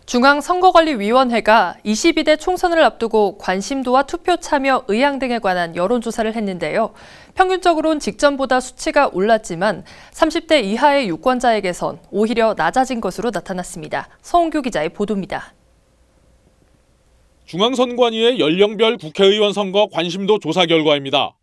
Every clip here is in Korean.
중앙선거관리위원회가 22대 총선을 앞두고 관심도와 투표 참여 의향 등에 관한 여론조사를 했는데요. 평균적으로는 직전보다 수치가 올랐지만 30대 이하의 유권자에게선 오히려 낮아진 것으로 나타났습니다. 서홍규 기자의 보도입니다. 중앙선관위의 연령별 국회의원 선거 관심도 조사 결과입니다.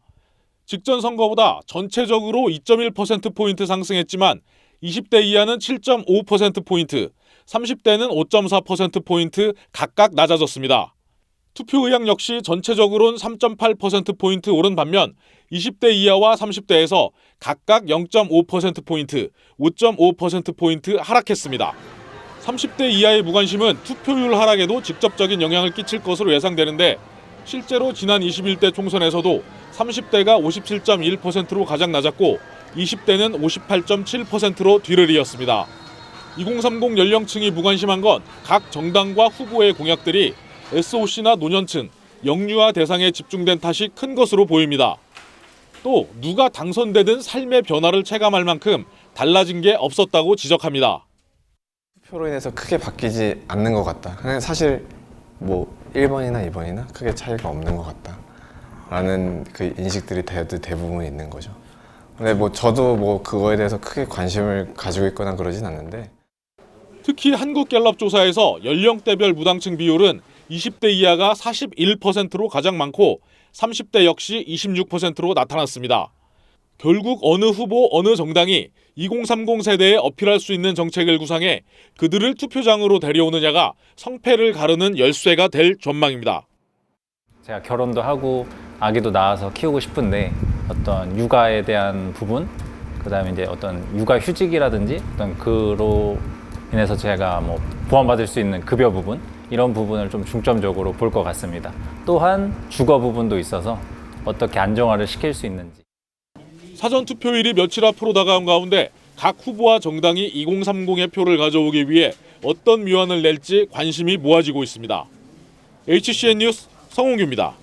직전 선거보다 전체적으로 2.1%포인트 상승했지만 20대 이하는 7.5%포인트, 30대는 5.4%포인트 각각 낮아졌습니다. 투표 의향 역시 전체적으로는 3.8%포인트 오른 반면 20대 이하와 30대에서 각각 0.5%포인트, 5.5%포인트 하락했습니다. 30대 이하의 무관심은 투표율 하락에도 직접적인 영향을 끼칠 것으로 예상되는데 실제로 지난 21대 총선에서도 30대가 57.1%로 가장 낮았고 20대는 58.7%로 뒤를 이었습니다. 2030 연령층이 무관심한 건 각 정당과 후보의 공약들이 SOC나 노년층, 영유아 대상에 집중된 탓이 큰 것으로 보입니다. 또 누가 당선되든 삶의 변화를 체감할 만큼 달라진 게 없었다고 지적합니다. 투표로 인해서 크게 바뀌지 않는 것 같다. 그냥 사실 1번이나 2번이나 크게 차이가 없는 것 같다. 라는 그 인식들이 대부분 있는 거죠. 근데 저도 그거에 대해서 크게 관심을 가지고 있거나 그러진 않는데. 특히 한국갤럽조사에서 연령대별 무당층 비율은 20대 이하가 41%로 가장 많고 30대 역시 26%로 나타났습니다. 결국 어느 후보, 어느 정당이 2030 세대에 어필할 수 있는 정책을 구상해 그들을 투표장으로 데려오느냐가 성패를 가르는 열쇠가 될 전망입니다. 제가 결혼도 하고 아기도 낳아서 키우고 싶은데 어떤 육아에 대한 부분, 그다음에 이제 어떤 육아 휴직이라든지 어떤 그로 인해서 제가 보완받을 수 있는 급여 부분, 이런 부분을 좀 중점적으로 볼 것 같습니다. 또한 주거 부분도 있어서 어떻게 안정화를 시킬 수 있는지. 사전 투표일이 며칠 앞으로 다가온 가운데 각 후보와 정당이 2030의 표를 가져오기 위해 어떤 묘안을 낼지 관심이 모아지고 있습니다. HCN 뉴스 성홍규입니다.